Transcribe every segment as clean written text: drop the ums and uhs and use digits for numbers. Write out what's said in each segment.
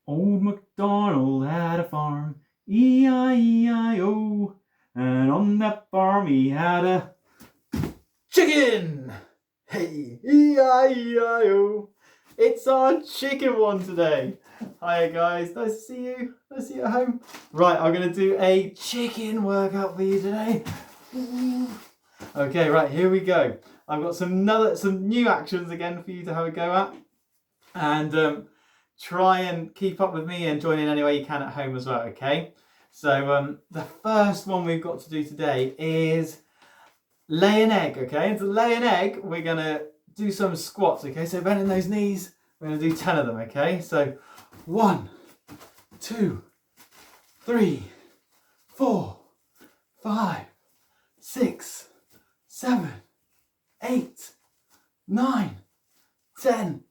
Old MacDonald had a farm, E-I-E-I-O, and on that farm he had a chicken. Hey, E-I-E-I-O. It's our chicken one today. Hi guys, nice to see you. Nice to see you at home. Right, I'm going to do a chicken workout for you today. Okay, right, here we go. I've got some new actions again for you to have a go at. And try and keep up with me and join in any way you can at home as well, okay? So the first one we've got to do today is lay an egg, okay? And to lay an egg, we're gonna do some squats, okay? So bending those knees, we're gonna do 10 of them, okay? So 1, 2, 3, 4, 5, 6, 7, 8, 9, 10.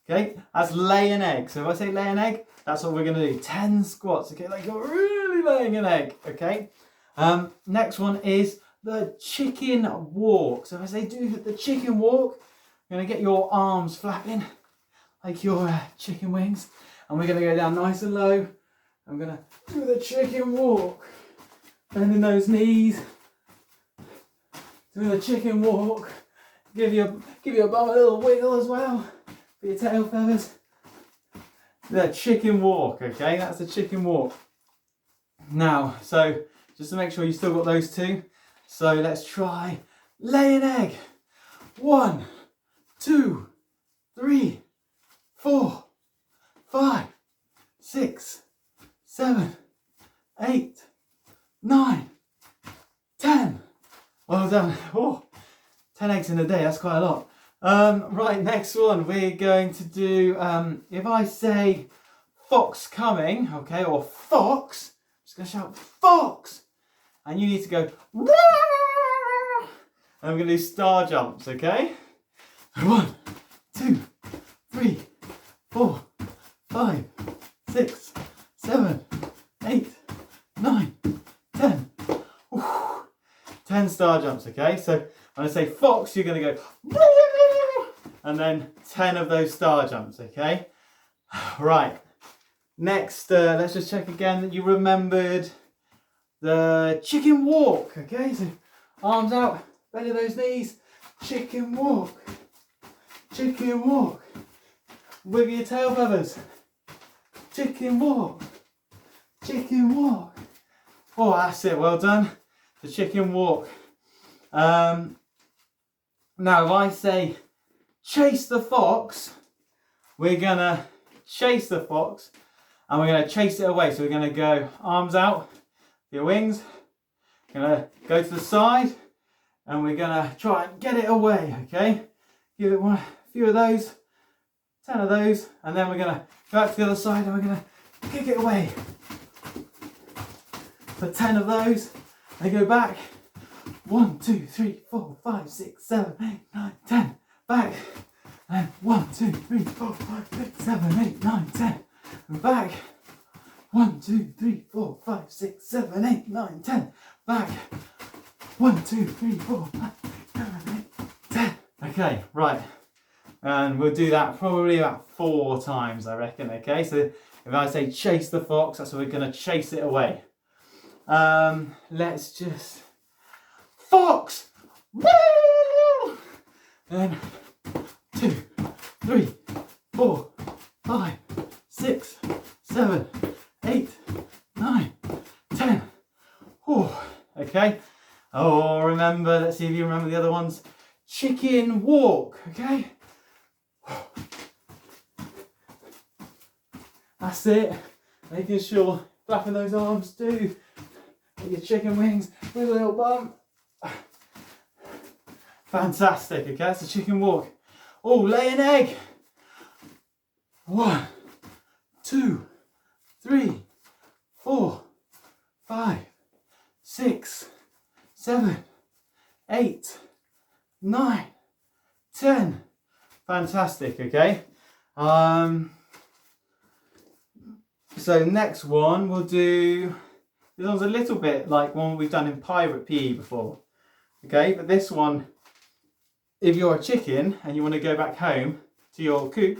Okay, that's lay an egg. So if I say lay an egg, that's what we're going to do. 10 squats, okay? Like you're really laying an egg, okay? Next one is the chicken walk. So if I say do the chicken walk, you're going to get your arms flapping like your chicken wings. And we're going to go down nice and low. I'm going to do the chicken walk. Bending those knees. Do the chicken walk. Give your bum a little wiggle as well. Your tail feathers. The chicken walk, okay? That's the chicken walk. Now, so just to make sure you still got those two. So let's try lay an egg. 1, 2, 3, 4, 5, 6, 7, 8, 9, 10. Well done. Oh, 10 eggs in a day, that's quite a lot. Right, next one, we're going to do, if I say fox coming, okay, or fox, I'm just going to shout fox, and you need to go, and I'm going to do star jumps, okay? 1, 2, 3, 4, 5, 6, 7, 8, 9, 10. Ooh, 10 star jumps, okay? So when I say fox, you're going to go, and then 10 of those star jumps, okay? Right, next, let's just check again that you remembered the chicken walk, okay? So arms out, bend of those knees, chicken walk, wiggle your tail feathers, chicken walk. Oh, that's it, well done, the chicken walk. Now if I say chase the fox, we're gonna chase the fox and we're gonna chase it away. So we're gonna go arms out, your wings, gonna go to the side and we're gonna try and get it away, okay? Give it a few of those, 10 of those, and then we're gonna go out to the other side and we're gonna kick it away. For 10 of those, and go back. 1, 2, 3, 4, 5, 6, 7, 8, 9, 10. Back. And 1, 2, 3, 4, 5, 6, 7, 8, 9, 10. And back. 1, 2, 3, 4, 5, 6, 7, 8, 9, 10. Back. 1, 2, 3, 4, 5, 6, 7, 8, 10. Okay, right. And we'll do that probably about 4 times, I reckon, okay? So if I say chase the fox, that's what we're going to chase it away. Let's just... Fox! Woo! And 2, 3, 4, 5, 6, 7, 8, 9, 10. Oh, okay. Oh, remember, let's see if you remember the other ones. Chicken walk, okay? That's it. Making sure, flapping those arms too. Get your chicken wings with a little bump. Fantastic, okay, that's the chicken walk. Oh, lay an egg. 1, 2, 3, 4, 5, 6, 7, 8, 9, 10. Fantastic, okay. So next one we'll do, this one's a little bit like one we've done in Pirate PE before. Okay, but this one, if you're a chicken and you want to go back home to your coop,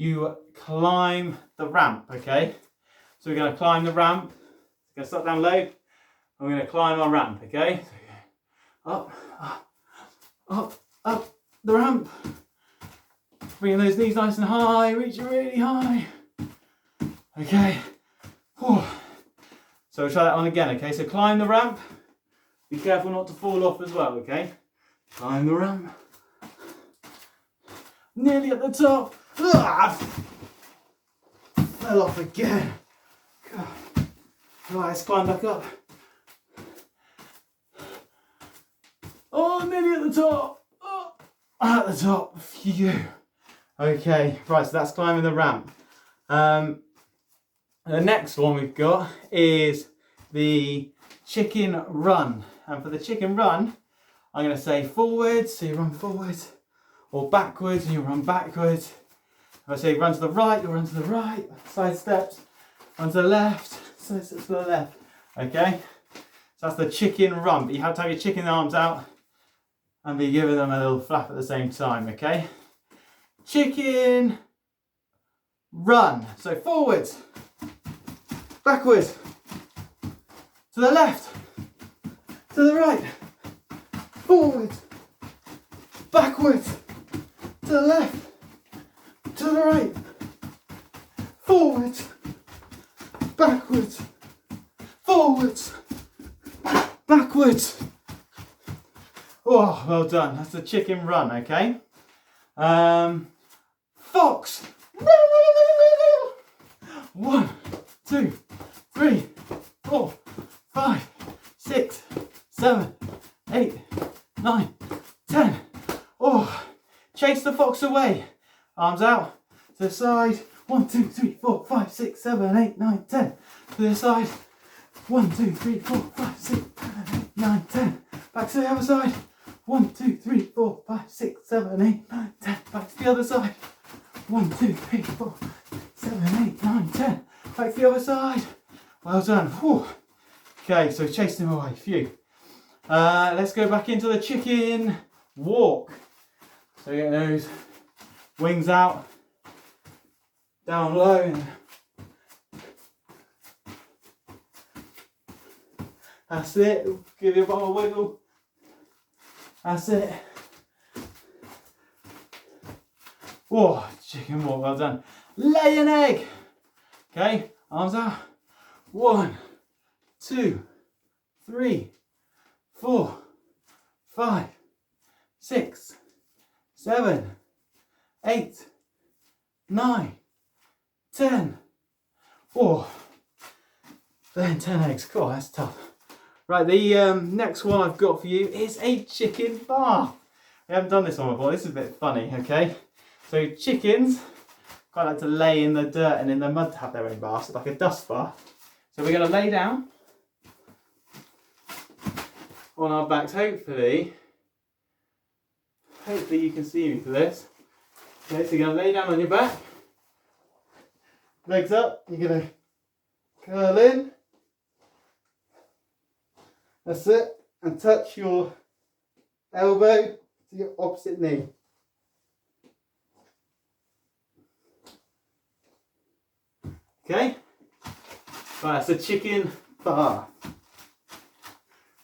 you climb the ramp, okay? So we're going to climb the ramp. We're going to start down low. And we're going to climb our ramp, okay? So up, up, up, up the ramp. Bringing those knees nice and high, reaching really high. Okay. Whew. So we'll try that one again, okay? So climb the ramp. Be careful not to fall off as well, okay? Climb the ramp. Nearly at the top. Ah! Fell off again. Right, let's climb back up. Oh, nearly at the top. Oh, at the top. Phew. Okay, right, so that's climbing the ramp. The next one we've got is the chicken run. And for the chicken run, I'm going to say forwards, so you run forwards, or backwards, and you run backwards. If I say run to the right, you'll run to the right, side steps, run to the left, side steps to the left. Okay? So that's the chicken run, but you have to have your chicken arms out and be giving them a little flap at the same time, okay? Chicken run. So forwards, backwards, to the left, to the right, forwards, backwards, to the left, to the right, forwards, backwards, forwards, backwards. Oh, well done. That's the chicken run, okay? Fox. 1, 2, 3, 4, 5, 6, 7, 8, 9, 10. Oh, chase the fox away. Arms out to the side. 1, 2, 3, 4, 5, 6, 7, 8, 9, 10. To the side. 1, 2, 3, 4, 5, 6, 7, 8, 9, 10. Back to the other side. 1, 2, 3, 4, 5, 6, 7, 8, 9, 10. Back to the other side. 1, 2, 3, 4, 7, 8, 9, 10. Back to the other side. Well done. Whew. Okay, so chase them away. Phew. Let's go back into the chicken walk. So get those wings out, down low. And that's it. Give you a bit of a wiggle. That's it. Whoa, chicken walk, well done. Lay an egg. Okay, arms out. 1, 2, 3, 4, 5, 6, 7, 8, 9, 10. Oh, then 10 eggs. Cool, that's tough. Right, the next one I've got for you is a chicken bath. We haven't done this one before. This is a bit funny, okay? So chickens quite like to lay in the dirt and in the mud to have their own baths, like a dust bath. So we're going to lay down on our backs, hopefully you can see me for this. Okay, so you're going to lay down on your back, legs up, you're going to curl in, that's it, and touch your elbow to your opposite knee. Okay, right, that's a chicken bath.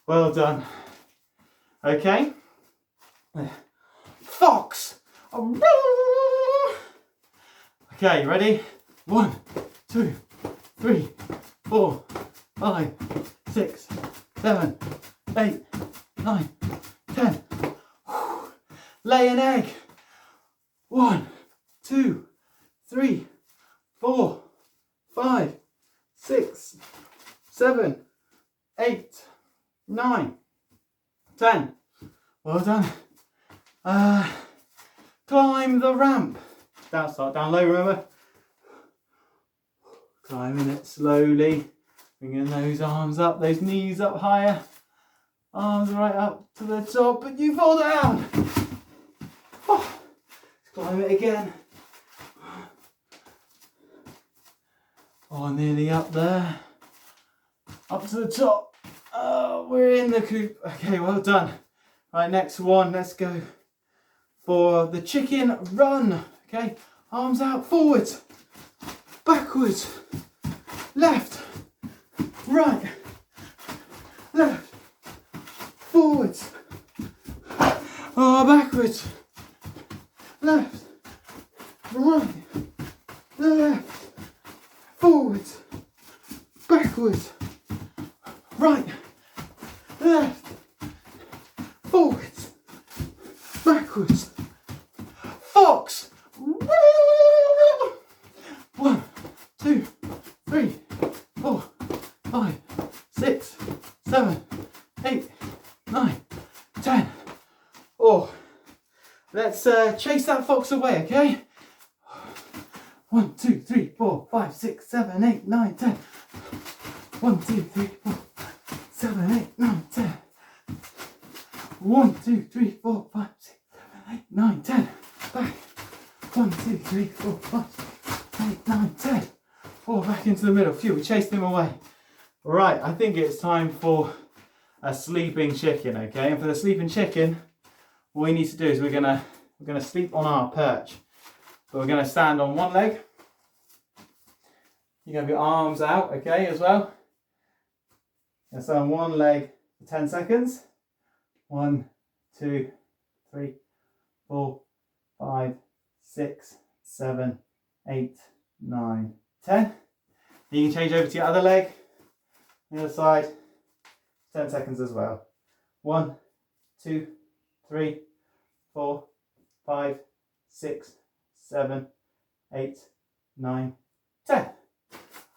Well done. Okay, fox. Okay, ready? 1, 2, 3, 4, 5, 6, 7, 8, 9, 10. Lay an egg. 1, 2, 3, 4, 5, 6, 7, 8, 9, 10. Well done. Climb the ramp. Start down low, remember? Climbing it slowly. Bringing those arms up, those knees up higher. Arms right up to the top, but you fall down. Oh, let's climb it again. Oh, nearly up there. Up to the top. Oh, we're in the coop. Okay, well done. Right, next one. Let's go for the chicken run. Okay, arms out, forwards, backwards, left, right, left, forwards, backwards, left, right, left, forwards, backwards, right, left, forwards, backwards, fox. 1, 2, 3, 4, 5, 6, 7, 8, 9, 10. Oh, let's chase that fox away, okay? 1, 2, 3, 4, 5, 6, 7, 8, 9, 10. 1, 2, 3, 4, 7, 8, 9, 10. 1, 2, 3, 4, 5, 6, 7, 8, 9, 10. Back. 1, 2, 3, 4, 5, 6, 8, 9, 10. Oh, back into the middle. Phew, we chased him away. Right, I think it's time for a sleeping chicken, okay? And for the sleeping chicken, what we need to do is we're gonna sleep on our perch. But we're gonna stand on one leg. You're gonna have your arms out, okay, as well. And so on one leg for 10 seconds. 1, 2, 3, 4, 5, 6, 7, 8, 9, 10. You can change over to your other leg, the other side, 10 seconds as well. 1, 2, 3, 4, 5, 6, 7, 8, 9, 10.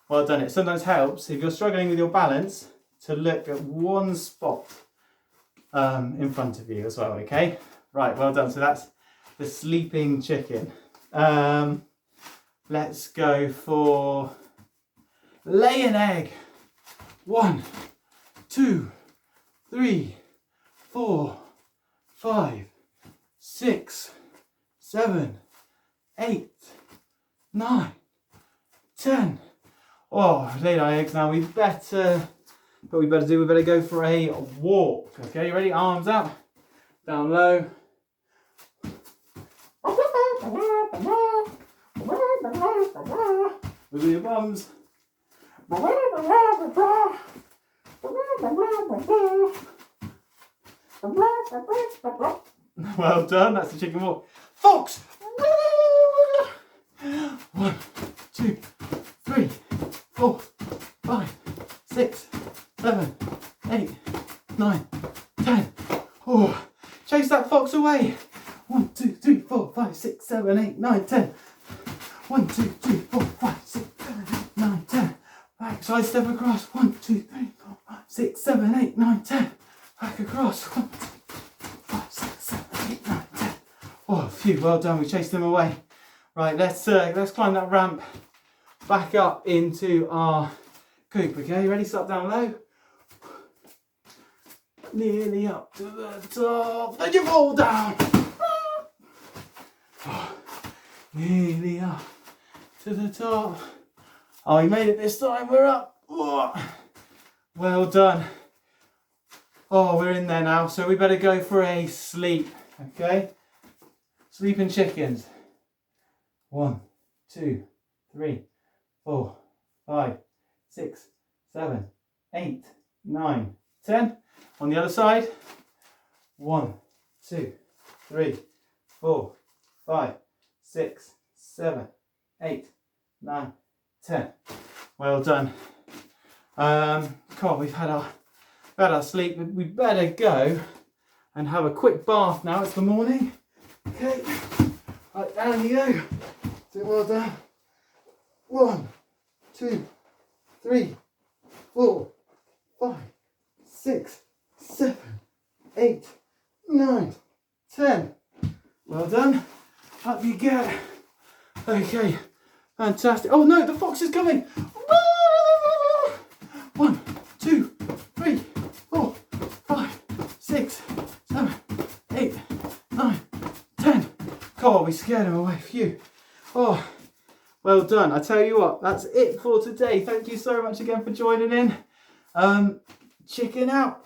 Well done. It sometimes helps if you're struggling with your balance to look at one spot in front of you as well, okay? Right, well done. So that's the sleeping chicken. Let's go for lay an egg. 1, 2, 3, 4, 5, 6, 7, 8, 9, 10. Oh, laid our eggs now. We better go for a walk. Okay, you ready? Arms out, down low. With your bums. Well done, that's the chicken walk. Fox! 1, 2, 3, 4, 5, 6, 7, 8, 9, 10. Oh, chase that fox away. 1, 2, 3, 4, 5, 6, 7, 8, 9, 10. 1, 2, 3, 4, 5, 6, 7, 8, 9, 10. Back, side step across. 1, 2, 3, 4, 5, 6, 7, 8, 9, 10. Back across. 1, 2, 3, 4, 5, 6, 7, 8, 9, 10. Oh, phew, well done. We chased them away. Right, let's climb that ramp back up into our coop. Okay, ready? Start down low. Nearly up to the top. Then you fall down. Oh, nearly up to the top. Oh, you made it this time. We're up. Oh, well done. Oh, we're in there now. So we better go for a sleep. Okay. Sleeping chickens. 1, 2, 3, 4, 5, 6, 7, 8, 9, 10. On the other side. 1, 2, 3, 4, 5, 6, 7, 8, 9, 10. Well done. God, we've had our sleep. We better go and have a quick bath now. It's the morning. Okay. Right, down you go. So well done. 1, 2, 3, 4, 5, 6, 7, 8, 9, 10. Well done. Up you get. Okay. Fantastic. Oh no, the fox is coming. 1, 2, 3, 4, 5, 6, 7, 8, 9, 10. God, we scared him away. Phew. Oh, well done. I tell you what, that's it for today. Thank you so much again for joining in. Chicken out.